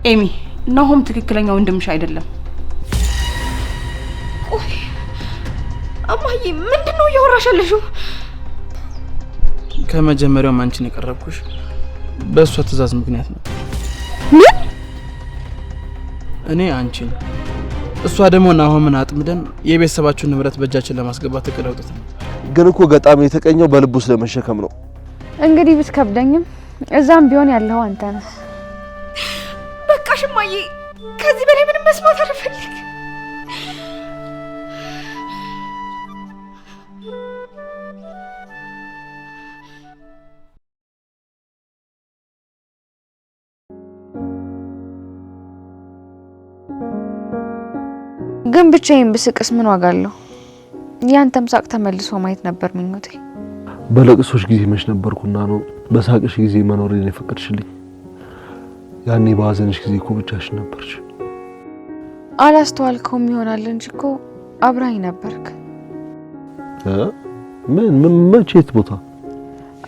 ኤሚ ናሆም ትክክለኛ ወንድምሽ አይደለም። እማዬ ምንድነው እያወራሻለሽው? ከመጀመሪያው አንቺን የቀረብኩሽ በእሷ ትዕዛዝ ምክንያት ነው። ምን? እኔ አንቺን እሷ ደግሞ ናሆምን አጥምደን የቤተሰባችሁን ንብረት በእጃችን ለማስገባት እቅድ አውጥተን። ግን እኮ ገጣሚ የተቀኘው በልቡ ስለመሸከም ነው። እንግዲህ ብትከብደኝም እዛም ቢሆን ያለው አንተ ነህ። በቃሽ እማዬ፣ ከዚህ በላይ ምንም መስማት አልፈልግም። ግን ብቻዬን ብስቅስ ምን ዋጋ አለው? ያንተም ሳቅ ተመልሶ ማየት ነበር ምኞቴ። በለቅሶሽ ጊዜ መች ነበርኩና ነው በሳቅሽ ጊዜ መኖሬን የፈቀድሽልኝ? ያኔ በሐዘንሽ ጊዜ እኮ ብቻሽን ነበርሽ። አላስተዋልከውም ይሆናል እንጂ እኮ አብራኝ ነበርክ። ምን መቼት ቦታ?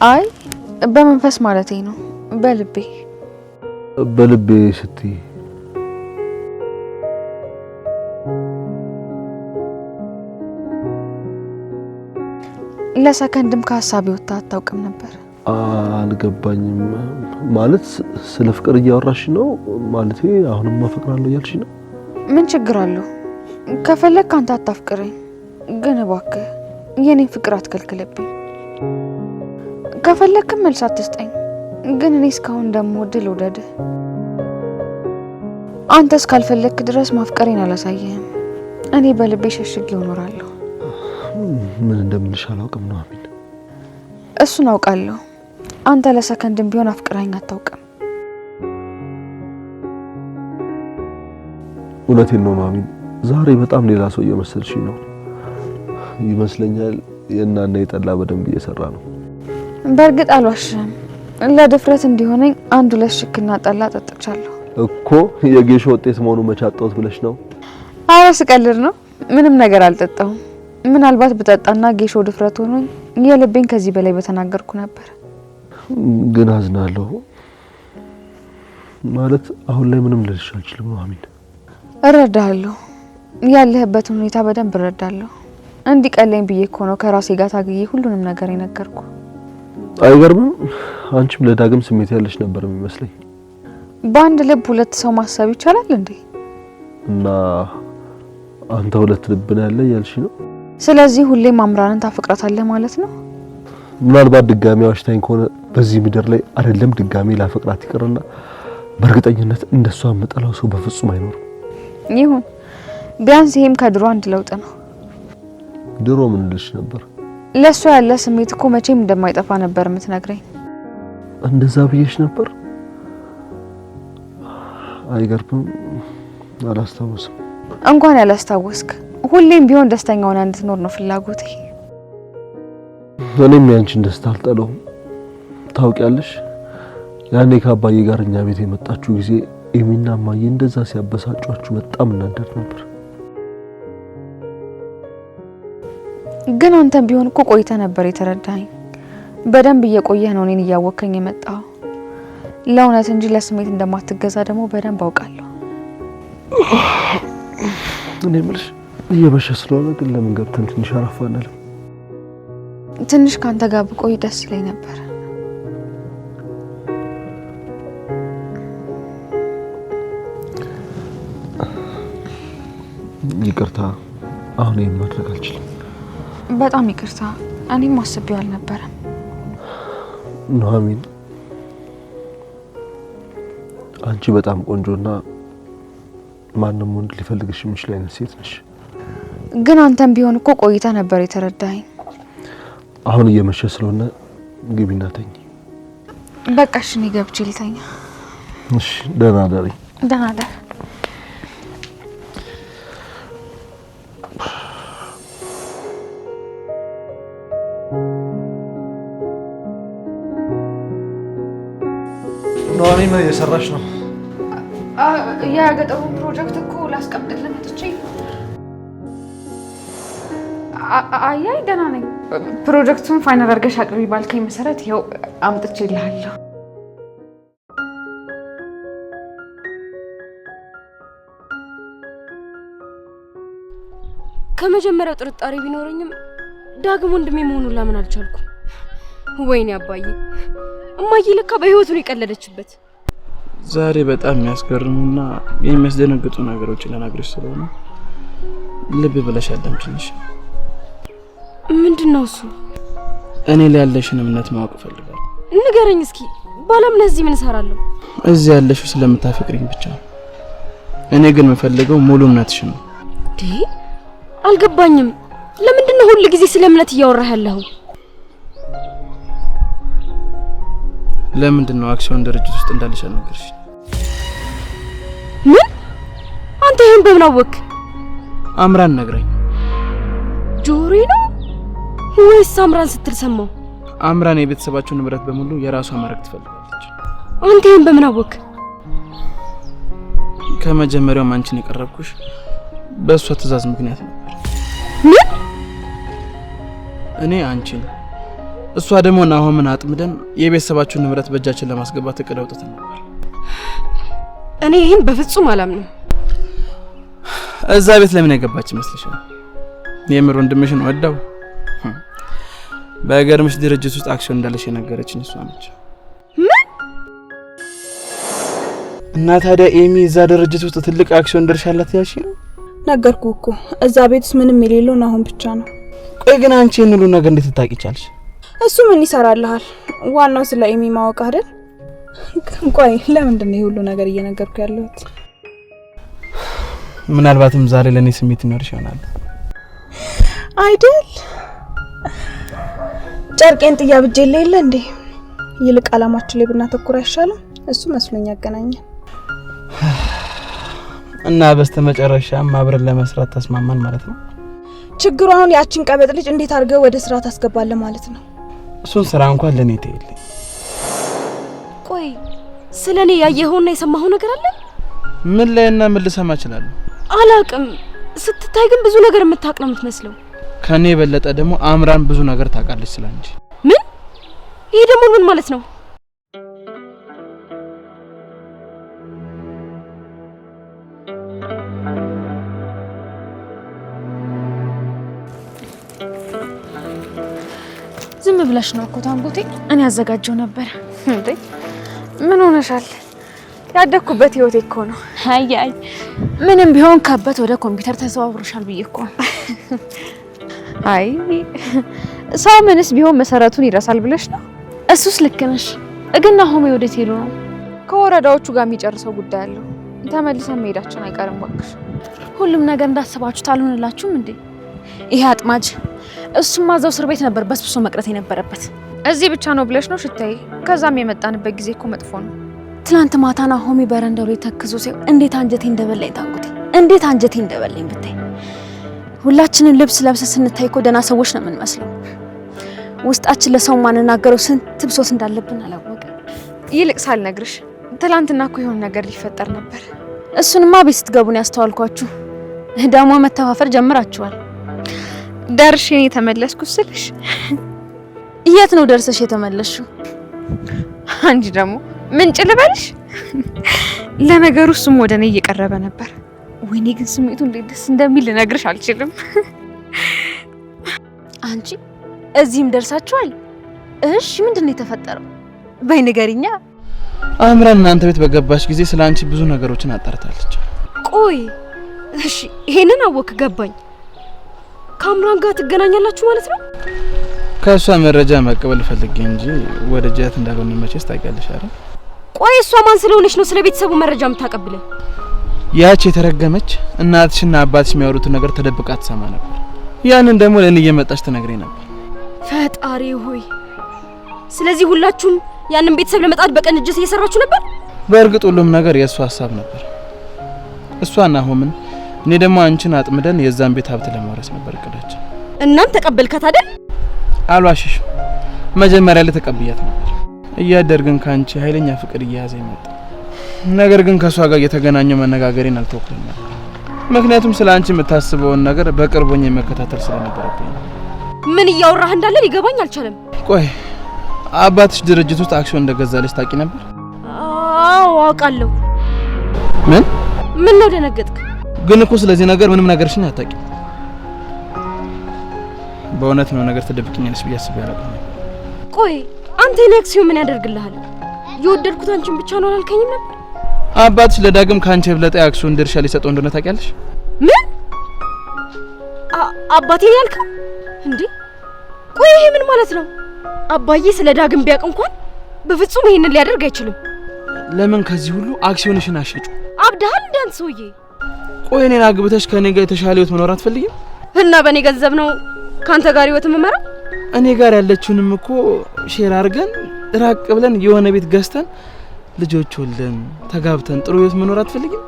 አይ በመንፈስ ማለቴ ነው። በልቤ ስትይ ለሰከንድም ከሀሳቤ ወጣ አታውቅም ነበር። አልገባኝም። ማለት ስለ ፍቅር እያወራሽ ነው? ማለቴ አሁንም አፈቅራለሁ እያልሽ ነው? ምን ችግር አለው? ከፈለክ አንተ አታፍቅረኝ፣ ግን እባክህ የኔን ፍቅር አትከልክልብኝ። ከፈለክም መልስ አትስጠኝ፣ ግን እኔ እስካሁን እንደምወድ ልውደድህ። አንተ እስካልፈለክ ድረስ ማፍቀሬን አላሳየህም። እኔ በልቤ ሸሽጌው እኖራለሁ። ምን እንደምልሽ አላውቅም ነው አሚን። እሱን አውቃለሁ። አንተ ለሰከንድም ቢሆን አፍቅረኝ አታውቅም። እውነቴን ነው አሚን። ዛሬ በጣም ሌላ ሰው እየመሰልሽ ነው ይመስለኛል። የእናና የጠላ በደንብ እየሰራ ነው። በእርግጥ አልዋሽም። ለድፍረት እንዲሆነኝ አንድ ሁለት ሽክና ጠላ ጠጥቻለሁ እኮ። የጌሾ ውጤት መሆኑ መቻጣውት ብለሽ ነው? አረ ስቀልድ ነው። ምንም ነገር አልጠጣሁም። ምናልባት በጠጣና ጌሾ ድፍረት ሆኖኝ የልቤን ከዚህ በላይ በተናገርኩ ነበር። ግን አዝናለሁ። ማለት አሁን ላይ ምንም ልልሽ አልችልም አሚን። እረዳለሁ። ያለህበትን ሁኔታ በደንብ እረዳለሁ። እንዲቀለኝ ብዬ እኮ ነው ከራሴ ጋር ታግዬ ሁሉንም ነገር የነገርኩ። አይገርምም? አንቺም ለዳግም ስሜት ያለሽ ነበር የሚመስለኝ። በአንድ ልብ ሁለት ሰው ማሰብ ይቻላል እንዴ? እና አንተ ሁለት ልብ ነው ያለ ያልሽ ነው? ስለዚህ ሁሌም አምራንን ታፈቅራታለህ ማለት ነው? ምናልባት ድጋሚ ዋሽታኝ ከሆነ በዚህ ምድር ላይ አይደለም ድጋሚ ላፈቅራት ይቅርና በእርግጠኝነት እንደሷ መጠላው ሰው በፍጹም አይኖርም። ይሁን፣ ቢያንስ ይሄም ከድሮ አንድ ለውጥ ነው። ድሮ ምን ልልሽ ነበር? ለሷ ያለ ስሜት እኮ መቼም እንደማይጠፋ ነበር የምትነግረኝ። እንደዛ ብዬሽ ነበር? አይገርምም? አላስታውስም። እንኳን ያላስታወስክ፣ ሁሌም ቢሆን ደስተኛ ሆነ እንድትኖር ነው ፍላጎቴ። እኔም ያንቺን ደስታ አልጠላውም። ታውቂያለሽ፣ ያኔ ከአባዬ ጋር እኛ ቤት የመጣችሁ ጊዜ ኤሚና ማዬ እንደዛ ሲያበሳጯችሁ በጣም እናደድ ነበር። ግን አንተም ቢሆን እኮ ቆይተህ ነበር የተረዳኸኝ። በደንብ እየቆየህ ነው እኔን እያወከኝ የመጣው። ለእውነት እንጂ ለስሜት እንደማትገዛ ደግሞ በደንብ አውቃለሁ። እኔ የምልሽ እየመሸ ስለሆነ ግን ለምን ገብተን ትንሽ አረፍ አንልም? ትንሽ ካንተ ጋር ብቆይ ደስ ይለኝ ነበር። ይቅርታ፣ አሁን ይሄን ማድረግ አልችልም። በጣም ይቅርታ። እኔም አስቤው አልነበረም። ኑሐሚን፣ አንቺ በጣም ቆንጆና ማንም ወንድ ሊፈልግሽ የሚችል አይነት ሴት ነሽ። ግን አንተም ቢሆን እኮ ቆይተህ ነበር የተረዳኸኝ። አሁን እየመሸ ስለሆነ ግቢና ተኝ። በቃ እሺ፣ እኔ ገብቼ ልተኛ። እሺ፣ ደህና ደሪ። ደህና ደር። ኑሐሚን ምን እየሰራሽ ነው? የገጠሩን ፕሮጀክት እኮ ላስቀምጥልህ መጥቼ። አይ ደህና ነኝ። ፕሮጀክቱን ፋይናል አድርገሽ አቅርቢ ባልከኝ መሰረት ይኸው አምጥቼልሃለሁ። ከመጀመሪያው ጥርጣሬ ቢኖርኝም ዳግም ወንድሜ መሆኑን ላምን አልቻልኩም። ወይኔ አባዬ እማዬ ለካ በህይወቱ ነው የቀለደችበት። ዛሬ በጣም የሚያስገርሙና የሚያስደነግጡ ነገሮችን ለናግረሽ ስለሆነ ልብ ብለሽ አዳምጪኝ። ምንድነው እሱ? እኔ ላይ ያለሽን እምነት ማወቅ ፈልጋለሁ። ንገረኝ እስኪ። ባላምነህ እዚህ ምን እሰራለሁ? እዚህ ያለሽው ስለምታፈቅሪኝ ብቻ ነው። እኔ ግን የምፈልገው ሙሉ እምነትሽን ነው። አልገባኝም። ለምንድነው ሁሉ ጊዜ ስለ እምነት እያወራህ ያለኸው? ለምንድነው አክሲዮን ድርጅት ውስጥ እንዳለሽ አልነገርሽ? ምን? አንተ ይሄን በምን አወቅ? አምራን ነግረኝ። ጆሮዬ ነው ወይስ አምራን ስትል ሰማው? አምራን የቤተሰባችሁ ንብረት በሙሉ የራሷ ማድረግ ትፈልጋለች። አንተ ይሄን በምን አወቅ? ከመጀመሪያው አንቺን የቀረብኩሽ በእሷ ትዕዛዝ ምክንያት ነበር። ምን? እኔ አንቺን እሷ ደግሞ ናሆምን አጥምደን የቤተሰባችሁ ንብረት በእጃችን ለማስገባት እቅድ አውጥተን ነበር። እኔ ይሄን በፍጹም አላምንም። እዛ ቤት ለምን የገባች ይመስልሻል? የምር ወንድምሽን ወዳው በገርምሽ ድርጅት ውስጥ አክሲዮን እንዳለሽ የነገረችኝ እሷ ነች። ምን? እና ታዲያ ኤሚ እዛ ድርጅት ውስጥ ትልቅ አክሲዮን ድርሻ አላት ያልሽ ነው? ነገርኩ እኮ እዛ ቤት ውስጥ ምንም የሌለው ናሆም ብቻ ነው። ቆይ ግን አንቺ ይሄን ሁሉ ነገር እንዴት ታውቂ ቻልሽ? እሱ ምን ይሰራልሃል? ዋናው ስለ ኤሚ ማወቅ አይደል? ቆይ ለምንድን ነው ሁሉ ነገር እየነገርኩ ያለሁት? ምናልባትም ዛሬ ለኔ ስሜት ይኖርሽ ይሆናል አይደል? ጨርቄን ጥያ ብጄለ የለ እንዴ? ይልቅ አላማችን ላይ ብናተኩር አይሻልም? እሱ መስሎኝ ያገናኛል። እና በስተመጨረሻም አብረን ለመስራት ተስማማን ማለት ነው። ችግሩ አሁን ያቺን ቀበጥ ልጅ እንዴት አድርገው ወደ ስራ ታስገባለህ ማለት ነው። እሱን ስራ እንኳን ለኔ ተይልኝ። ቆይ ስለኔ ያየኸውና የሰማኸው ነገር አለ? ምን ላይና ምን ልሰማ እችላለሁ? አላቅም። ስትታይ ግን ብዙ ነገር የምታውቅ ነው የምትመስለው። ከኔ የበለጠ ደግሞ አምራን ብዙ ነገር ታውቃለች ስላንቺ። ምን? ይሄ ደግሞ ምን ማለት ነው? ዝም ብለሽ ነው እኮ ታንጉቴ። እኔ ያዘጋጀው ነበር እንዴ? ምን ሆነሻል? ያደኩበት ህይወቴ እኮ ነው። አይ ምንም ቢሆን ከበት ወደ ኮምፒውተር ተዘዋውሮሻል ብዬ እኮ። አይ ሰው ምንስ ቢሆን መሰረቱን ይረሳል ብለሽ ነው? እሱስ ልክ ነሽ። ግን ናሆም ወዴት ሄዶ ነው? ከወረዳዎቹ ጋር የሚጨርሰው ጉዳይ አለው። ተመልሰን መሄዳችን አይቀርም ባክሽ። ሁሉም ነገር እንዳሰባችሁት አልሆነላችሁም እንዴ? ይሄ አጥማጅ እሱማ እዛው እስር ቤት ነበር በስብሶ መቅረት የነበረበት። እዚህ ብቻ ነው ብለሽ ነው ሽታዬ? ከዛም የመጣንበት ጊዜ እኮ መጥፎ ነው። ትናንት ማታ ናሆሚ በረንዳው ላይ ተክዞ ሲው እንዴት አንጀቴ እንደበላኝ ታንጉቴ፣ እንዴት አንጀቴ እንደበላኝ ብታይ። ሁላችንን ልብስ ለብሰን ስንታይ እኮ ደህና ሰዎች ነው የምንመስለው። ውስጣችን ለሰው ማንናገረው ስንት ብሶት እንዳለብን አላወቀ። ይልቅ ሳልነግርሽ ትናንትና እኮ የሆነ ነገር ሊፈጠር ነበር። እሱንማ ቤት ስትገቡን ያስተዋልኳችሁ። ደግሞ መተፋፈር ጀምራችኋል። ደርሼ ነው የተመለስኩት ስልሽ የት ነው ደርሰሽ የተመለስሽው? አንቺ ደግሞ ምን ጭልበልሽ? ለነገሩ እሱም ወደ እኔ እየቀረበ ነበር። ወይኔ ግን ስሜቱ እንዴት ደስ እንደሚል ልነግርሽ አልችልም። አንቺ እዚህም ደርሳችኋል? እሺ ምንድን ነው የተፈጠረው? በይ ንገሪኛ። አምራን እናንተ ቤት በገባሽ ጊዜ ስላንቺ ብዙ ነገሮችን አጣርታለች። ቆይ እሺ ይሄንን አወክ ገባኝ። ከአምራን ጋር ትገናኛላችሁ ማለት ነው? ከሷ መረጃ መቀበል ፈልጌ እንጂ ወደ ጀት እንዳልሆነ መቼስ ታውቂያለሽ አይደል? ቆይ እሷ ማን ስለሆነች ነው ስለ ቤተሰቡ መረጃ የምታቀብለው? ያቺ የተረገመች እናትሽና አባትሽ የሚያወሩትን ነገር ተደብቃ ትሰማ ነበር። ያንን ደግሞ ለኔ እየመጣች ትነግረኝ ነበር። ፈጣሪ ሆይ! ስለዚህ ሁላችሁም ያንን ቤተሰብ ለመጣድ በቅንጅት እየሰራችሁ ነበር? በእርግጥ ሁሉም ነገር የእሷ ሀሳብ ነበር። እሷና ናሆምን፣ እኔ ደግሞ አንቺን አጥምደን የዛን ቤት ሀብት ለማውረስ ነበር እቅዳችን። እናንተ ተቀበልካት አይደል? አልዋሽሽ፣ መጀመሪያ ላይ ተቀብያት ነበር። እያደርግን ካንቺ ኃይለኛ ፍቅር እየያዘ ይመጣ። ነገር ግን ከሷ ጋር እየተገናኘው መነጋገሬን አልተወኩልኝ ነበር። ምክንያቱም ስለ አንቺ የምታስበውን ነገር በቅርቦኝ መከታተል ስለነበረብኝ። ምን እያወራህ እንዳለ ሊገባኝ አልቻለም። ቆይ አባትሽ ድርጅት ውስጥ አክሲዮን እንደገዛለች ታውቂ ነበር? አዎ አውቃለሁ። ምን ነው ደነገጥክ? ግን እኮ ስለዚህ ነገር ምንም ነገርሽኝ አታውቂም። በእውነት ነው ነገር ተደብቅኛለሽ ብዬ አስቤ አላውቅም። ቆይ አንተ የኔ አክሲዮን ምን ያደርግልሃል? የወደድኩት አንቺን ብቻ ነው አላልከኝም ነበር? አባትሽ ለዳግም ካንቺ የበለጠ አክሲዮን ድርሻ ሊሰጠው እንደሆነ ታውቂያለሽ? ምን አባቴ ያልከው እንዴ? ቆይ ይሄ ምን ማለት ነው? አባዬ ስለ ዳግም ቢያውቅ እንኳን በፍጹም ይሄንን ሊያደርግ አይችልም። ለምን ከዚህ ሁሉ አክሲዮንሽን አሸጩ? አብዳል እንዳንተ ሰውዬ። ቆይ እኔን አግብተሽ ከኔ ጋር የተሻለ ህይወት መኖር አትፈልጊም? እና በኔ ገንዘብ ነው ካንተ ጋር ህይወት መመራ? እኔ ጋር ያለችውንም እኮ ሼር አድርገን ራቅ ብለን የሆነ ቤት ገዝተን ልጆች ወልደን ተጋብተን ጥሩ ህይወት መኖር አትፈልጊም?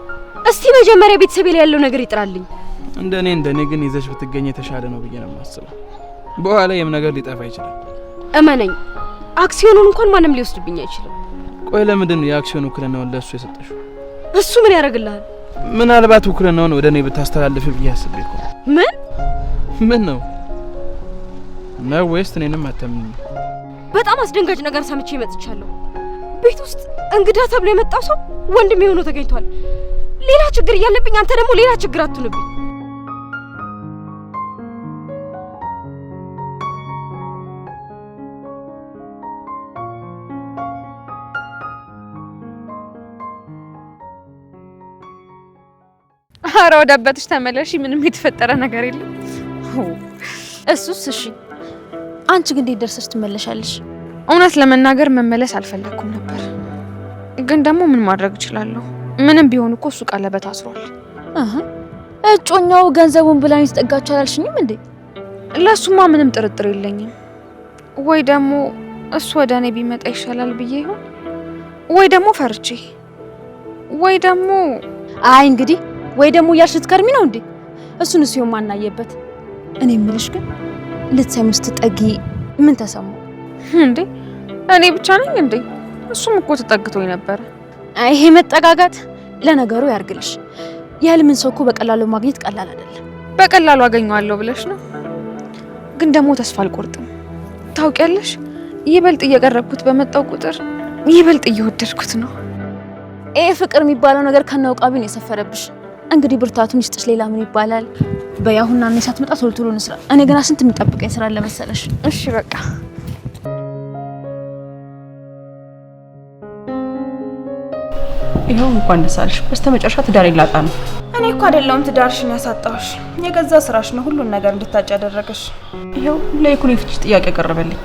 እስቲ መጀመሪያ ቤተሰብ ላይ ያለው ነገር ይጥራልኝ። እንደኔ ግን ይዘሽ ብትገኝ የተሻለ ነው ብዬ ነው የማስበው። በኋላ የም ነገር ሊጠፋ ይችላል። እመነኝ፣ አክሲዮኑን እንኳን ማንም ሊወስድብኝ አይችልም። ቆይ ለምንድን ነው የአክሲዮን ውክልናውን ለእሱ የሰጠሽው? እሱ ምን ያደርግልሃል? ምናልባት ውክልናውን ወደ እኔ ብታስተላልፍ ብዬ አስቤ እኮ። ምን ነው ወይስ እኔንም አታምኚኝ? በጣም አስደንጋጭ ነገር ሰምቼ መጥቻለሁ። ቤት ውስጥ እንግዳ ተብሎ የመጣው ሰው ወንድሜ ሆኖ ተገኝቷል። ሌላ ችግር እያለብኝ አንተ ደግሞ ሌላ ችግር አትሁንብኝ። ኧረ ወደ አባትሽ ተመለሺ። ምንም የተፈጠረ ነገር የለም። እሱስ እሺ፣ አንቺ ግን እንዴት ደርሰሽ ትመለሻለሽ? እውነት ለመናገር መመለስ አልፈለኩም ነበር፣ ግን ደግሞ ምን ማድረግ እችላለሁ? ምንም ቢሆን እኮ እሱ ቀለበት አስሯል። እጮኛው ገንዘቡን ብላኝ ተጠጋች አላልሽኝም እንዴ? ለሱማ ምንም ጥርጥር የለኝም። ወይ ደግሞ እሱ ወደ እኔ ቢመጣ ይሻላል ብዬ ይሆን? ወይ ደግሞ ፈርቼ፣ ወይ ደግሞ አይ እንግዲህ ወይ ደግሞ ያልሽት ከርሚ ነው እንዴ? እሱን እሱ የማናየበት። እኔ ምልሽ ግን ልትሰሚ ስትጠጊ ምን ተሰማው እንዴ? እኔ ብቻ ነኝ እንዴ? እሱም እኮ ተጠግቶኝ ነበር። ይሄ መጠጋጋት ለነገሩ ያርግልሽ። የህልምን ሰው እኮ በቀላሉ ማግኘት ቀላል አይደለም። በቀላሉ አገኘዋለሁ ብለሽ ነው? ግን ደግሞ ተስፋ አልቆርጥም። ታውቂያለሽ፣ ይበልጥ እየቀረብኩት በመጣው ቁጥር ይበልጥ እየወደድኩት ነው። ይሄ ፍቅር የሚባለው ነገር ከነውቃቢ ነው የሰፈረብሽ። እንግዲህ ብርታቱን ይስጥሽ። ሌላ ምን ይባላል? በያሁና እኔ ሳትመጣ ቶሎ ቶሎ እንስራ። እኔ ገና ስንት የሚጠብቀኝ ስራ አለ መሰለሽ። እሺ በቃ ይሄው እንኳን ደስ አለሽ። በስተመጨረሻ ትዳር ይላጣ ነው። እኔ እኮ አይደለሁም ትዳርሽን ያሳጣሁሽ፣ የገዛ ስራሽ ነው ሁሉን ነገር እንድታጭ ያደረገሽ። ይሄው ለይኩን የፍቺ ጥያቄ ቀረበልኝ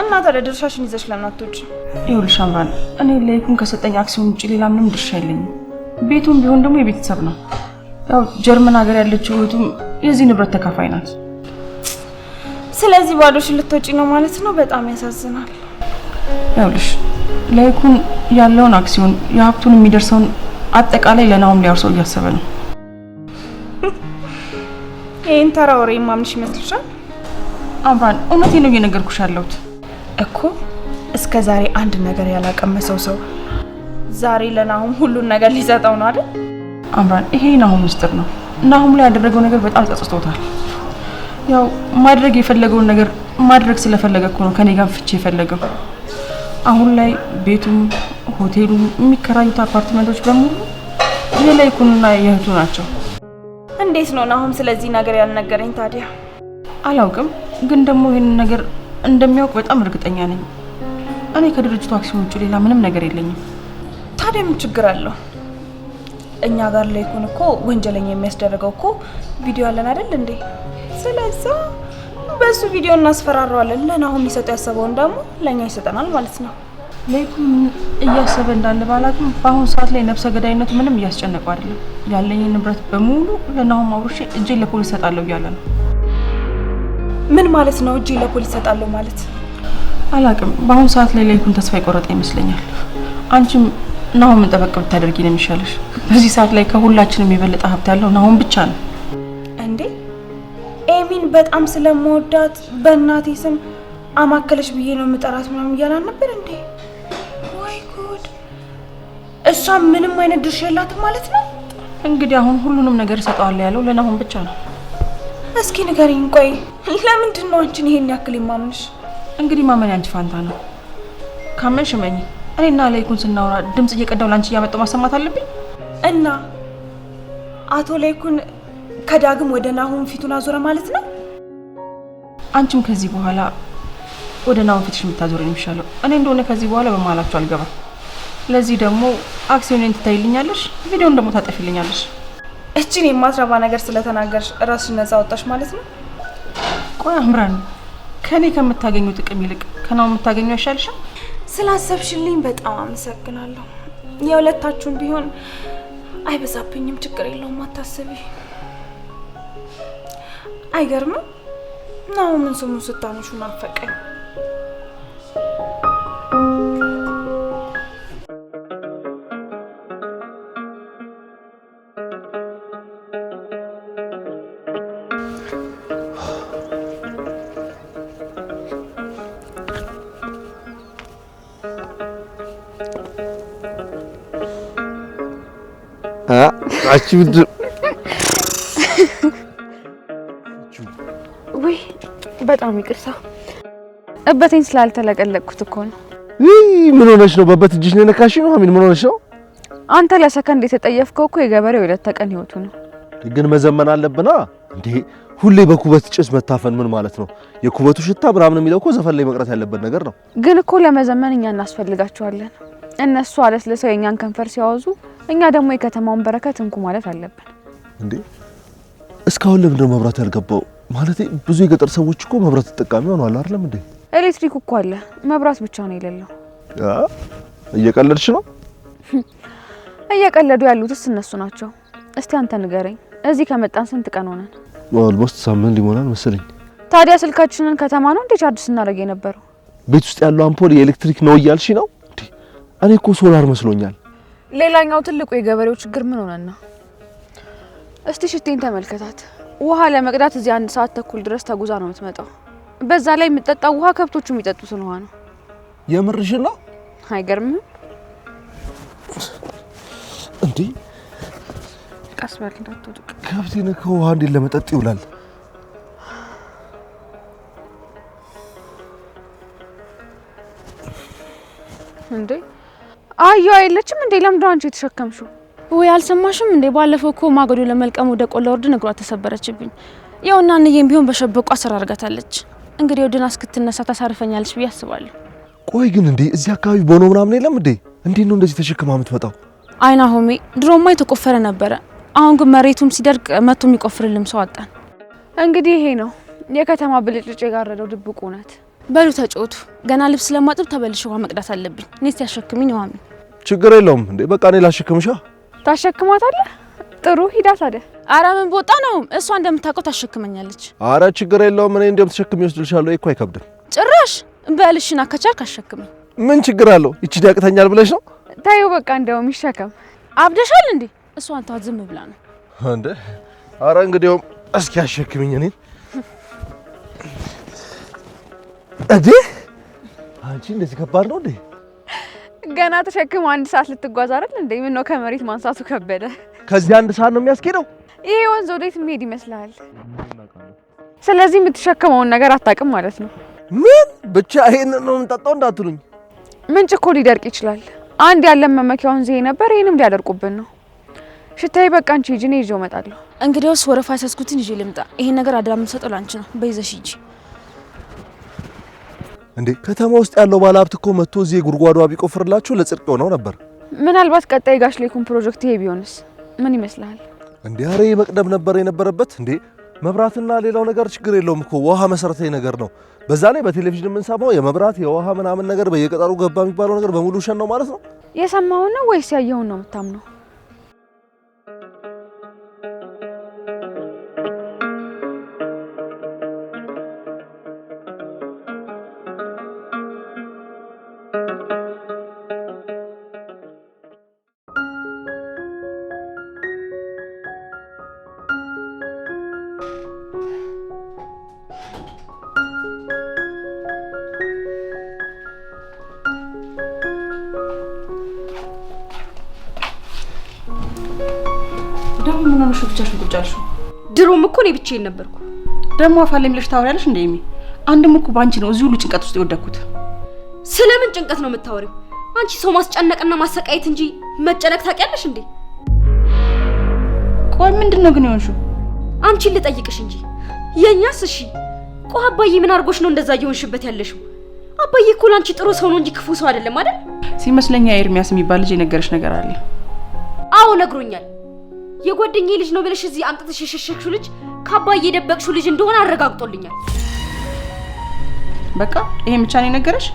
እና ታዲያ ድርሻሽን ይዘሽ ለምን አትወጪ? ይኸውልሽ አምራን፣ እኔ ለይኩን ከሰጠኝ አክሲዮን ውጪ ሌላ ምንም ድርሻ የለኝም። ቤቱም ቢሆን ደግሞ የቤተሰብ ነው። ያው ጀርመን ሀገር ያለችው እህቱም የዚህ ንብረት ተካፋይ ናት። ስለዚህ ባዶሽን ልትወጪ ነው ማለት ነው። በጣም ያሳዝናል። ይኸውልሽ ለይኩን ያለውን አክሲዮን የሀብቱን የሚደርሰውን አጠቃላይ ለናውም ሊያርሰው እያሰበ ነው። ይሄን ተራ ወሬ ማምንሽ ይመስልሻል? አምራን፣ እውነቴን ነው እየነገርኩሽ ያለሁት እኮ። እስከ ዛሬ አንድ ነገር ያላቀመሰው ሰው ዛሬ ለናሁም ሁሉን ነገር ሊሰጠው ነው አይደል? አምራን፣ ይሄ ናሁም ምስጢር ነው። ናሁም ላይ ያደረገው ነገር በጣም ጸጽቶታል። ያው ማድረግ የፈለገውን ነገር ማድረግ ስለፈለገ እኮ ነው ከኔ ጋር ፍቺ የፈለገው። አሁን ላይ ቤቱም ሆቴሉም የሚከራዩት አፓርትመንቶች በሙሉ የለይኩንና የእህቱ ናቸው። እንዴት ነው ናሁም ስለዚህ ነገር ያልነገረኝ ታዲያ? አላውቅም፣ ግን ደግሞ ይሄንን ነገር እንደሚያውቅ በጣም እርግጠኛ ነኝ። እኔ ከድርጅቱ አክሲዮን ውጪ ሌላ ምንም ነገር የለኝም። ታዲያ ምን ችግር አለው? እኛ ጋር ለይኩን እኮ ወንጀለኛ የሚያስደርገው እኮ ቪዲዮ አለን አይደል እንዴ? ስለዚህ በሱ ቪዲዮ እናስፈራራዋለን። ለናሁም ይሰጠው ያሰበውን ደግሞ ለኛ ይሰጠናል ማለት ነው። ለይኩን እያሰበ እንዳለ ባላቅም በአሁኑ ሰዓት ላይ ነፍሰ ገዳይነቱ ምንም እያስጨነቀው አይደለም። ያለኝ ንብረት በሙሉ ለናሁም አውርሼ እጄ ለፖሊስ ሰጣለሁ እያለ ነው። ምን ማለት ነው እጄ ለፖሊስ ሰጣለሁ ማለት? አላቅም። በአሁኑ ሰዓት ላይ ለይኩን ተስፋ የቆረጠ ይመስለኛል። አንቺም ናሁምን ጠበቅ ብታደርጊ ነው የሚሻለሽ። በዚህ ሰዓት ላይ ከሁላችንም የበለጠ ሀብት ያለው ናሁም ብቻ ነው። እንዴ ኤሚን በጣም ስለምወዳት በእናቴ ስም አማከለሽ ብዬ ነው የምጠራት ምናምን እያላን ነበር እንዴ? ወይ ጉድ! እሷ ምንም አይነት ድርሻ የላትም ማለት ነው። እንግዲህ አሁን ሁሉንም ነገር እሰጠዋለሁ ያለው ለናሁም ብቻ ነው። እስኪ ንገሪኝ፣ ቆይ ለምንድን ነው አንቺን ይሄን ያክል የማምንሽ? እንግዲህ ማመን ያንቺ ፋንታ ነው። ካመንሽ እመኚ። እኔና ለይኩን ስናወራ ድምጽ እየቀዳው ላንቺ እያመጣው ማሰማት አለብኝ? እና አቶ ለይኩን ከዳግም ወደ ናሁም ፊቱን አዞረ ማለት ነው? አንቺም ከዚህ በኋላ ወደ ናው ፊትሽ የምታዞረኝ ይሻለው። እኔ እንደሆነ ከዚህ በኋላ በመሀላችሁ አልገባም። ለዚህ ደግሞ አክሲዮኔን ትታይልኛለሽ፣ ቪዲዮን ደግሞ ታጠፊልኛለሽ። እቺን የማትረባ ነገር ስለተናገርሽ ራስሽን ነፃ ወጣሽ ማለት ነው? ቆይ አምራን፣ ከኔ ከምታገኙ ጥቅም ይልቅ ከናው የምታገኘው ይሻልሻል? ስላሰብሽልኝ በጣም አመሰግናለሁ። የሁለታችሁም ቢሆን አይበዛብኝም፣ ችግር የለውም፣ አታስቢ። አይገርምም? ናው ምን ስሙ ስታንሹ ናፈቀኝ። አቺ ምንድን ወይ በጣም ይቅርታ፣ እበቴን ስላልተለቀለቅኩት እኮ ነው። ምን ሆነሽ ነው? በበት እጅሽ ነው የነካሽው? ምን ሆነሽ ነው? አንተ ለሰከንድ የተጠየፍከው እኮ የገበሬው የዕለት ተቀን ህይወቱ ነው። ግን መዘመን አለብና እንዴ! ሁሌ በኩበት ጭስ መታፈን ምን ማለት ነው? የኩበቱ ሽታ ምናምን የሚለው እኮ ዘፈን ላይ መቅረት ያለበት ነገር ነው። ግን እኮ ለመዘመን እኛ እናስፈልጋቸዋለን። እነሱ አለስልሰው የኛን ከንፈር ሲያወዙ፣ እኛ ደግሞ የከተማውን በረከት እንኩ ማለት አለብን። እንዴ እስካሁን ለምንድነው መብራት ያልገባው? ማለት ብዙ የገጠር ሰዎች እኮ መብራት ተጠቃሚ ሆነዋል አይደለም እንዴ? ኤሌክትሪክ እኮ አለ፣ መብራት ብቻ ነው የሌለው። እየቀለድሽ ነው? እየቀለዱ ያሉትስ እነሱ ናቸው። እስቲ አንተ ንገረኝ፣ እዚህ ከመጣን ስንት ቀን ሆነን? ኦልሞስት ሳምንት ሊሞላን መሰለኝ። ታዲያ ስልካችንን ከተማ ነው እንዴ ቻርጅ ስናደርግ የነበረው? ቤት ውስጥ ያለው አምፖል የኤሌክትሪክ ነው እያልሽ ነው? እኔ እኮ ሶላር መስሎኛል። ሌላኛው ትልቁ የገበሬው ችግር ምን ሆነና? እስቲ ሽቴን ተመልከታት። ውሃ ለመቅዳት እዚህ 1 ሰዓት ተኩል ድረስ ተጉዛ ነው የምትመጣው። በዛ ላይ የምትጠጣው ውሃ ከብቶቹ የሚጠጡትን ውሃ ነው። የምርሽን ነው? አይገርምም እንዴ? ቀስ በል እንዳትወድቅ። ከብቴን ከውሃ እንዴት ለመጠጥ ይውላል? እንዴ አየሁ አይለችም እንዴ? ለምንድነው አንቺ የተሸከምሽው? ወይ አልሰማሽም እንዴ? ባለፈው እኮ ማገዶ ለመልቀም ወደ ቆላ ወርድ እግሯ ተሰበረችብኝ። ያውና አንዬም ቢሆን በሸበቋ ስራ አርጋታለች። እንግዲህ ወደና እስክትነሳ ታሳርፈኛለች ብዬ አስባለሁ። ቆይ ግን እንዴ እዚህ አካባቢ ቦኖ ምናምን የለም እንዴ? እንዴት ነው እንደዚህ ተሸክማ የምትመጣው? አይና ሆሜ ድሮማ የተቆፈረ ነበረ። አሁን ግን መሬቱም ሲደርቅ መቶ የሚቆፍርልም ሰው አጣን። እንግዲህ ይሄ ነው የከተማ ብልጭልጭ የጋረደው ድብቁ እውነት። በሉ ተጫወቱ። ገና ልብስ ለማጠብ ተበልሽ ውሃ መቅዳት አለብኝ። እኔስ ያሸክሚኝ ውሃሚ። ችግር የለውም እንዴ በቃ እኔ ላሸክምሻ። ታሸክማታለህ? ጥሩ ሂዳ ታዲያ። ኧረ ምን ቦጣ ነው እሷ እንደምታውቀው ታሸክመኛለች። ኧረ ችግር የለውም እኔ እንደምትሸክም ይወስድልሻለሁ እኮ አይከብድም። ጭራሽ በልሽና ከቻልክ አሸክመኝ። ምን ችግር አለው? እቺ ያቅተኛል ብለሽ ነው? ታዩ በቃ እንደውም ይሸከም። አብደሻል እንዴ? እሷን ተዋት ዝም ብላ ነው እንዴ? ኧረ እንግዲያውም እስኪ አሸክሚኝ እኔን። እንዴ አንቺ እንደዚህ ከባድ ነው እንዴ? ገና ተሸክሞ 1 ሰዓት ልትጓዝ አይደል እንዴ? ምን ነው ከመሬት ማንሳቱ ከበደ? ከዚህ 1 ሰዓት ነው የሚያስኬደው? ይሄ ወንዝ ወዴት የሚሄድ ይመስላል? ስለዚህ የምትሸከመውን ነገር አታውቅም ማለት ነው። ምን ብቻ ይሄን ነው የምንጠጣው እንዳትሉኝ። ምንጭ እኮ ሊደርቅ ይችላል። አንድ ያለን መመኪያውን ዘይ ነበር፣ ይሄንም ሊያደርቁብን ነው። ሽታይ በቃ አንቺ ሂጂ፣ እኔ ይዤው እመጣለሁ። እንግዲያውስ ወረፋ ያስኩትን ይዤ ልምጣ። ይሄን ነገር አደራ የምሰጠው ላንቺ ነው። በይዘሽ ሂጂ። እንዴ ከተማ ውስጥ ያለው ባለሀብት እኮ መጥቶ እዚህ ጉድጓዷ ቢቆፍርላችሁ ለጽድቅ ሆነው ነበር። ምናልባት ቀጣይ ጋሽ ሌኩን ፕሮጀክት ይሄ ቢሆንስ ምን ይመስላል? እንዴ አሬ መቅደም ነበር የነበረበት። እንዴ መብራትና ሌላው ነገር ችግር የለውም እኮ ውሃ መሰረታዊ ነገር ነው። በዛ ላይ በቴሌቪዥን የምንሰማው የመብራት የውሃ ምናምን ነገር በየቀጠሩ ገባ የሚባለው ነገር በሙሉ ውሸት ነው ማለት ነው። የሰማውን ነው ወይስ ያየውን ነው የምታምነው? ደግሞ ምን ሆነሽ ብቻሽን ቁጭ አልሽ? ድሮም እኮ እኔ ብቻዬን ነበርኩ። ደግሞ አፋለኝ ብለሽ ታወሪያለሽ እንዴ? ሚ አንድም እኮ ባንቺ ነው እዚህ ሁሉ ጭንቀት ውስጥ የወደኩት። ስለምን ጭንቀት ነው የምታወሪው? አንቺ ሰው ማስጨነቅና ማሰቃየት እንጂ መጨነቅ ታውቂያለሽ እንዴ? ቆይ ምንድነው ግን የሆንሽው? አንቺን ልጠይቅሽ እንጂ የኛስ? እሺ ቆይ አባዬ ምን አርጎሽ ነው እንደዛ እየሆንሽበት ያለሽው? አባዬ እኮ ላንቺ ጥሩ ሰው ነው እንጂ ክፉ ሰው አይደለም አይደል? ሲመስለኛ ኤርሚያስ የሚባል ልጅ የነገረሽ ነገር አለ። አዎ ነግሮኛል። የጓደኛዬ ልጅ ነው ብለሽ እዚህ አምጥተሽ የሸሸግሽው ልጅ ከአባዬ የደበቅሽው ልጅ እንደሆነ አረጋግጦልኛል። በቃ ይሄ ብቻ ነው የነገረሽ?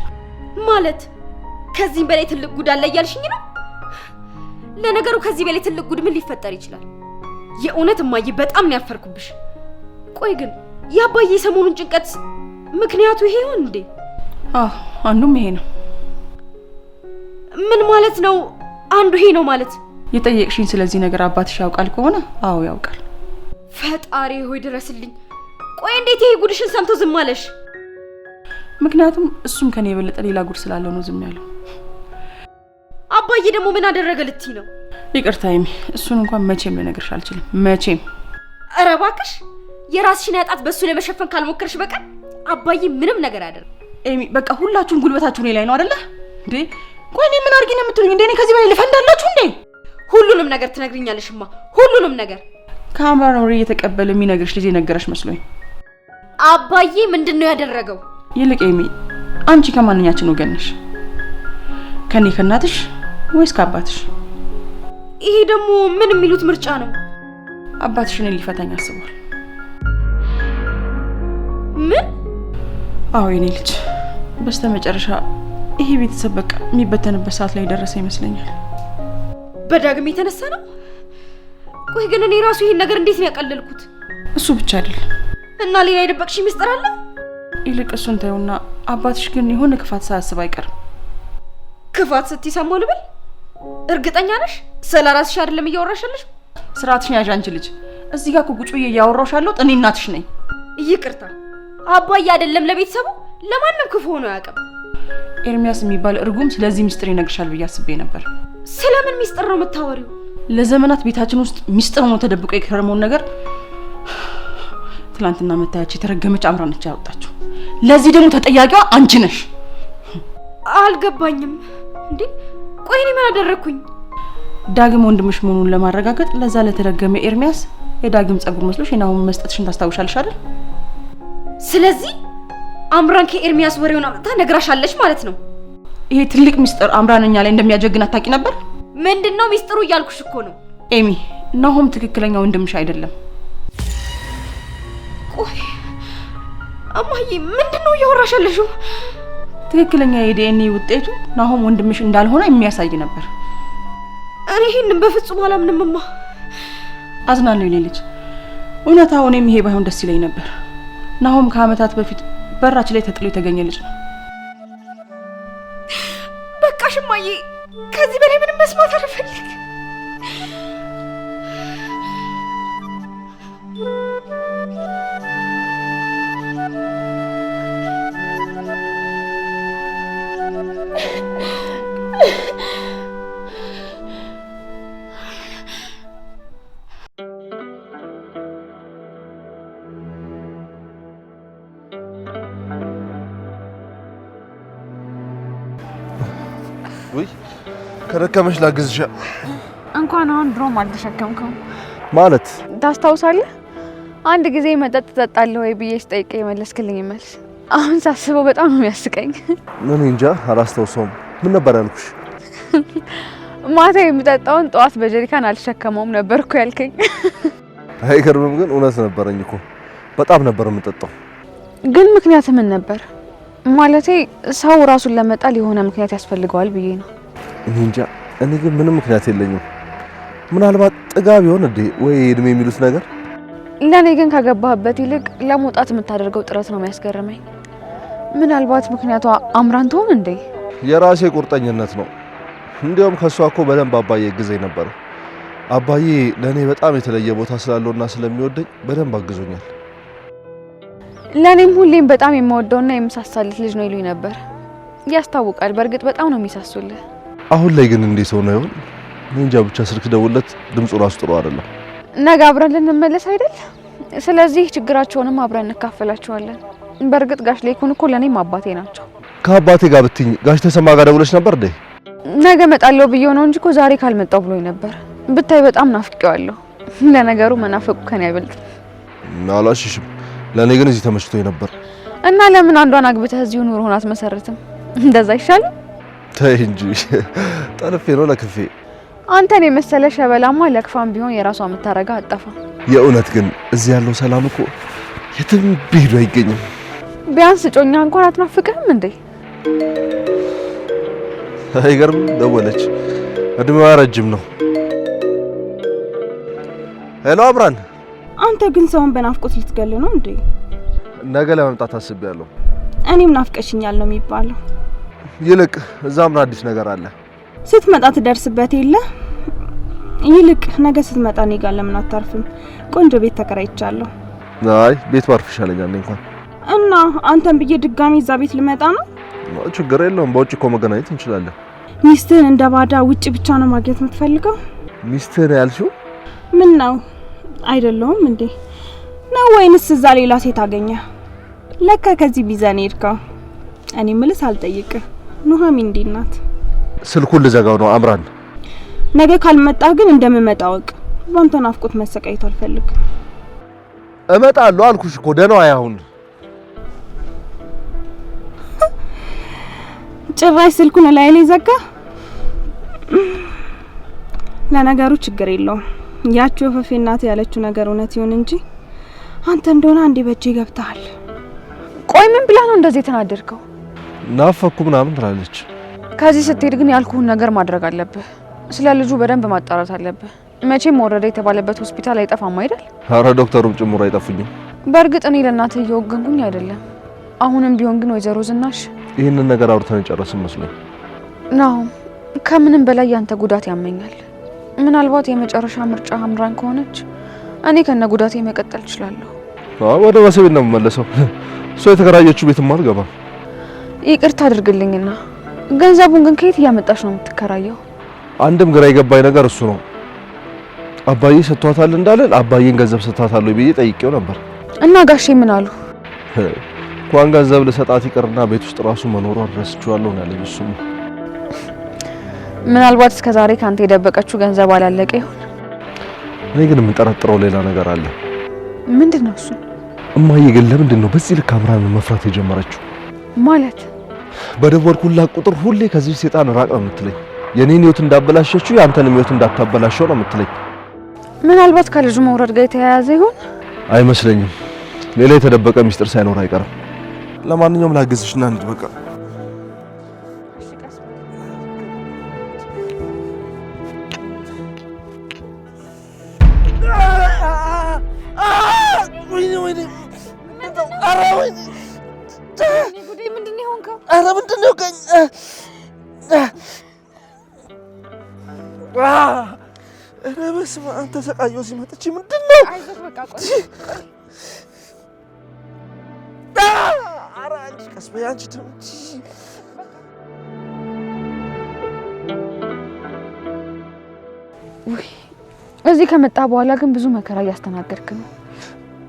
ማለት ከዚህም በላይ ትልቅ ጉድ አለ እያልሽኝ ነው? ለነገሩ ከዚህ በላይ ትልቅ ጉድ ምን ሊፈጠር ይችላል? የእውነት እማዬ በጣም ነው ያፈርኩብሽ። ቆይ ግን የአባዬ ሰሞኑን ጭንቀት ምክንያቱ ይሄ ይሆን እንዴ? አንዱም ይሄ ነው። ምን ማለት ነው አንዱ ይሄ ነው ማለት? የጠየቅሽኝ ስለዚህ ነገር አባትሽ ያውቃል ከሆነ አዎ ያውቃል። ፈጣሪ ሆይ ድረስልኝ። ቆይ እንዴት ይሄ ጉድሽን ሰምቶ ዝም አለሽ? ምክንያቱም እሱም ከኔ የበለጠ ሌላ ጉድ ስላለው ነው ዝም ያለው። አባዬ ደግሞ ምን አደረገ ልትይ ነው? ይቅርታ ኤሚ፣ እሱን እንኳን መቼም ልነግርሽ አልችልም። መቼም። ኧረ እባክሽ የራስሽን ያጣት በሱ ለመሸፈን ካልሞከርሽ በቀር አባዬ ምንም ነገር አያደርግም። ኤሚ በቃ ሁላችሁም ጉልበታችሁ እኔ ላይ ነው አይደለ እንዴ? ቆይ እኔ ምን አድርጊ ነው የምትሉኝ እንዴ? እኔ ከዚህ በላይ ልፈንዳላችሁ እንዴ? ሁሉንም ነገር ትነግሪኛለሽማ፣ ሁሉንም ነገር። ከአምራን ወሬ እየተቀበለ የሚነግርሽ ልጅ የነገረሽ መስሎኝ። አባዬ ምንድነው ያደረገው? ይልቅ ኤሚ አንቺ ከማንኛችን ወገን ነሽ? ከኔ ከእናትሽ ወይስ ከአባትሽ? ይሄ ደግሞ ምን የሚሉት ምርጫ ነው? አባትሽ እኔን ሊፈታኝ አስቧል። ምን? አዎ የኔ ልጅ በስተመጨረሻ ይሄ ቤተሰብ በቃ የሚበተንበት ሰዓት ላይ ደረሰ ይመስለኛል። በዳግም የተነሳ ነው? ቆይ ግን እኔ ራሱ ይሄን ነገር እንዴት ነው ያቀለልኩት? እሱ ብቻ አይደለም እና ሌላ የደበቅሽ ሚስጥር አለ? ይልቅ እሱን ተይውና አባትሽ ግን የሆነ ክፋት ሳያስብ አይቀርም። ክፋት ስትይ ሰማሁ ልበል? እርግጠኛ ነሽ? ስለ ራስሽ አይደለም እያወራሻለሽ? ስርዓትሽን ያዥ አንቺ ልጅ። እዚህ ጋር ቁጭ ብዬ እያወራሁሽ ያለሁት እኔ እናትሽ ነኝ። ይቅርታ አባዬ አይደለም ለቤተሰቡ ለማንም ክፉ ሆኖ አያውቅም። ኤርሚያስ የሚባል እርጉም ስለዚህ ሚስጥር ይነግርሻል ብዬ አስቤ ነበር። ስለምን ሚስጥር ነው የምታወሪው? ለዘመናት ቤታችን ውስጥ ሚስጥር ሆኖ ተደብቆ የከረመውን ነገር ትላንትና መታያች የተረገመች አምራን ነች ያወጣችው። ለዚህ ደግሞ ተጠያቂዋ አንቺ ነሽ። አልገባኝም እንዴ? ቆይ እኔ ምን አደረኩኝ? ዳግም ወንድምሽ መሆኑን ለማረጋገጥ ለዛ ለተረገመ ኤርሚያስ የዳግም ጸጉር መስሎሽ የናሁን መስጠትሽን ታስታውሻለሽ አይደል? ስለዚህ አምራን ከኤርሚያስ ወሬውን አምጥታ ነግራሻለች ማለት ነው። ይሄ ትልቅ ሚስጥር አምራንኛ ላይ እንደሚያጀግን አታቂ ነበር? ምንድነው ሚስጥሩ እያልኩሽ እኮ ነው ኤሚ። ናሆም ትክክለኛ ወንድምሽ አይደለም። ቆይ እማዬ ምንድነው እያወራሻለሽው? ትክክለኛ የዲኤንኤ ውጤቱ ናሆም ወንድምሽ እንዳልሆነ የሚያሳይ ነበር። እኔ ይሄንን በፍጹም አላምንምማ። አዝናለሁ የኔ ልጅ። እውነታው እኔም ይሄ ባይሆን ደስ ይለኝ ነበር። ናሆም ከአመታት በፊት በራችን ላይ ተጥሎ የተገኘ ልጅ ነው። በቃሽ እማዬ፣ ከዚህ በላይ ምንም መስማት አልፈልግም። ወይ ከደከመሽ ላግዝሻ። እንኳን አሁን ድሮም አልተሸከምከው ማለት ታስታውሳለህ? አንድ ጊዜ መጠጥ ትጠጣለህ ወይ ብዬ ስጠይቅ የመለስክልኝ መልስ አሁን ሳስበው በጣም ነው የሚያስቀኝ። ምን እንጃ አላስታውሰውም። ምን ነበር ያልኩሽ? ማታ የምጠጣውን ጠዋት በጀሪካን አልሸከመውም ነበርኩ ያልከኝ። አይገርምም? ግን እውነት ነበረኝ እኮ በጣም ነበር የምጠጣው። ግን ምክንያት ምን ነበር? ማለቴ ሰው ራሱን ለመጣል የሆነ ምክንያት ያስፈልገዋል ብዬ ነው። እንጃ እኔ ግን ምንም ምክንያት የለኝም። ምናልባት ጥጋብ ይሆን እንዴ ወይ እድሜ የሚሉት ነገር። ለኔ ግን ከገባህበት ይልቅ ለመውጣት የምታደርገው ጥረት ነው የሚያስገርመኝ። ምናልባት ምክንያቷ አምራን ትሆን እንዴ? የራሴ ቁርጠኝነት ነው። እንዲያውም ከሷ እኮ በደንብ አባዬ ግዘኝ ነበር። አባዬ ለኔ በጣም የተለየ ቦታ ስላለውና ስለሚወደኝ በደንብ አግዞኛል። ለኔም ሁሌም በጣም የምወደውና የምሳሳልት ልጅ ነው ይሉኝ ነበር። ያስታውቃል። በእርግጥ በጣም ነው የሚሳሱልህ። አሁን ላይ ግን እንዴት ሆነ ይሆን? እንጃ ብቻ ስልክ ደውለት ድምፁ ራሱ ጥሩ አይደለም። ነገ አብረን ልንመለስ አይደል? ስለዚህ ችግራቸውንም አብረን እንካፈላቸዋለን። በእርግጥ ጋሽ ሌኩን እኮ ለኔም አባቴ ናቸው። ከአባቴ ጋር ብትኝ ጋሽ ተሰማ ጋር ደውለሽ ነበር እንዴ? ነገ እመጣለሁ ብዬው ነው እንጂ እኮ ዛሬ ካልመጣው ብሎኝ ነበር። ብታይ በጣም ናፍቄዋለሁ። ለነገሩ መናፈቁ ከኔ አይበልጥ። አላሽሽም። ለኔ ግን እዚህ ተመችቶኝ ነበር። እና ለምን አንዷን አግብተህ እዚሁ ኑሮህን አትመሰርትም? እንደዛ ይሻላል። ተይ እንጂ ጠልፌ ነው ለክፌ። አንተን የመሰለ ሸበላማ ለክፋም ቢሆን የራሷ የምታረጋ አጠፋ። የእውነት ግን እዚህ ያለው ሰላም እኮ የትም ቢሄዱ አይገኝም። ቢያንስ ጮኛ እንኳን አትናፍቅህም እንዴ? አይገርም? ደወለች። እድሜዋ ረጅም ነው። ሄሎ አብራን። አንተ ግን ሰውን በናፍቆት ልትገል ነው እንዴ? ነገ ለመምጣት አስቤያለሁ። እኔም ናፍቀሽኛል ነው የሚባለው። ይልቅ እዛም አዲስ ነገር አለ። ስትመጣ ትደርስበት የለ። ይልቅ ነገ ስትመጣ እኔ ጋር ለምን አታርፍም? ቆንጆ ቤት ተከራይቻለሁ። አይ ቤት ባርፍ ይሻለኛል እንኳን። እና አንተን ብዬ ድጋሚ እዛ ቤት ልመጣ ነው? ችግር የለውም። በውጭ እኮ መገናኘት እንችላለን። ሚስትህን እንደ ባዳ ውጭ ብቻ ነው ማግኘት የምትፈልገው? ሚስትህን ያልሽው? ምን ነው አይደለሁም እንዴ? ነው ወይንስ እዛ ሌላ ሴት አገኘ? ለካ ከዚህ ቢዘን ሄድከው። እኔ ምልስ አልጠይቅህ። ኑሐሚን እንዴት ናት? ስልኩን ልዘጋው ነው አምራን። ነገ ካልመጣህ ግን እንደምመጣ ወቅ። ባንተ ናፍቆት መሰቃየት አልፈልግም። እመጣለሁ አልኩሽ እኮ ደህና አሁን። ጭራሽ ስልኩን ላይ ዘጋ። ለነገሩ ችግር የለውም። ያቺው ወፈፌ እናት ያለችው ነገር እውነት ይሁን እንጂ አንተ እንደሆነ አንዴ በእጄ ገብተሃል። ቆይ ምን ብላ ነው እንደዚህ የተናደድከው? ናፈኩ ምናምን ትላለች። ከዚህ ስትሄድ ግን ያልኩህን ነገር ማድረግ አለብህ። ስለ ልጁ በደንብ ማጣራት አለብህ። መቼም ወረደ የተባለበት ሆስፒታል አይጠፋም አይደል? አረ ዶክተሩም ጭምሩ አይጠፉኝም። በእርግጥ እኔ ለእናትህ እየወገንኩኝ አይደለም። አሁንም ቢሆን ግን ወይዘሮ ዝናሽ ይህንን ነገር አውርተን ጨረስን መስሎኝ ነው። ከምንም በላይ ያንተ ጉዳት ያመኛል። ምናልባት የመጨረሻ ምርጫ አምራን ከሆነች እኔ ከነ ጉዳቴ መቀጠል እችላለሁ። ወደ ወሰቤት ነው የምመለሰው። እሷ የተከራየችው ቤትም አልገባም። ይቅርታ አድርግልኝና ገንዘቡን ግን ከየት እያመጣሽ ነው የምትከራየው? አንድም ግራ የገባኝ ነገር እሱ ነው። አባዬ ሰጥቷታል እንዳለን አባዬን ገንዘብ ሰጥቷታል ብዬ ጠይቄው ነበር። እና ጋሼ ምን አሉ? እንኳን ገንዘብ ልሰጣት ይቅርና ቤት ውስጥ ራሱ መኖሯን ረስቼዋለሁ ነው ያለኝ። እሱም ምናልባት እስከ ዛሬ ካንተ የደበቀችው ገንዘብ አላለቀ ይሆን? እኔ ግን የምጠረጥረው ሌላ ነገር አለ። ምንድነው እሱ? እማዬ ግን ለምንድን ነው በዚህ ልክ አምራንን መፍራት የጀመረችው? ማለት በደወልኩላት ቁጥር ሁሌ ከዚህ ሴጣን ራቅ ነው የምትለኝ። የኔን ህይወት እንዳበላሸችው ያንተንም ህይወት እንዳታበላሸው ነው የምትለኝ። ምናልባት ከልጁ መውረድ ጋር የተያያዘ ይሆን? አይመስለኝም። ሌላ የተደበቀ ሚስጥር ሳይኖር አይቀርም። ለማንኛውም ላግዝሽና እንድ በቃ አንተ ሰቃየው ሲመጣች ምንድነው? አይዞህ በቃ ቆይ። ኧረ አንቺ ቀስ በይ አንቺ ትምጪ። ውይ እዚህ ከመጣ በኋላ ግን ብዙ መከራ እያስተናገድክ ነው።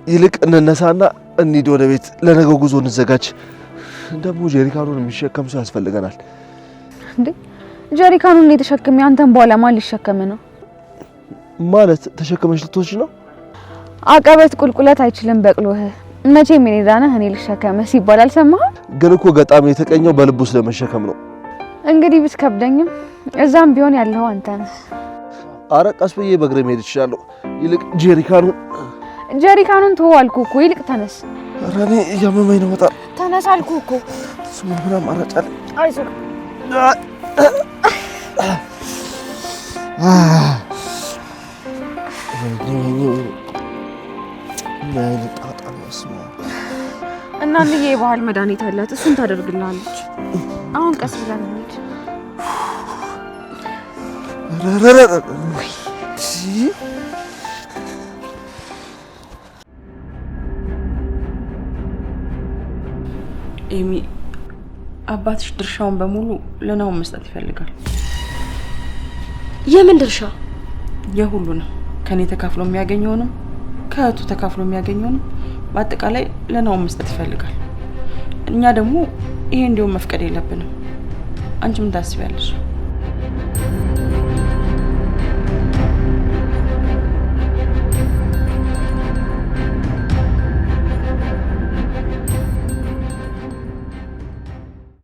ይልቅ እንነሳና እንሂድ ወደ ቤት። ለነገው ጉዞ እንዘጋጅ። ደግሞ ጀሪካኑን የሚሸከም ሰው ያስፈልገናል። እንዴ ጀሪካኑን የተሸከመ አንተን በኋላ ማን ሊሸከም ነው? ማለት ተሸከመሽ ልትወጪ ነው? አቀበት ቁልቁለት አይችልም በቅሎህ። መቼም እኔ ዳነህ እኔ ልሸከመ ሲባል አልሰማህም? ግን እኮ ገጣሚ የተቀኘው በልቡ ስለመሸከም ነው። እንግዲህ ብትከብደኝም እዛም ቢሆን ያለው አንተ ነህ። አረ ቀስ ብዬ በእግሬ መሄድ እችላለሁ። ይልቅ ጀሪካኑን ተወው አልኩህ እኮ። ይልቅ ተነስ። ኧረ እኔ እያመመኝ ነው በጣም። ተነስ አልኩህ እኮ። ስሙ ምን አማራጭ አለ? አይዞህ እናንዬ የባህል መድኃኒት አላት፣ እሱን ታደርግልሃለች። አሁን ቀስ ብለን እንሂድ። ኤሚ አባትሽ ድርሻውን በሙሉ ለናው መስጠት ይፈልጋል። የምን ድርሻ? የሁሉንም ከኔ ተካፍሎ የሚያገኘውንም ከእህቱ ተካፍሎ የሚያገኘውንም በአጠቃላይ ለናው መስጠት ይፈልጋል። እኛ ደግሞ ይሄ እንዲሁም መፍቀድ የለብንም። አንቺ ምን ታስቢያለሽ?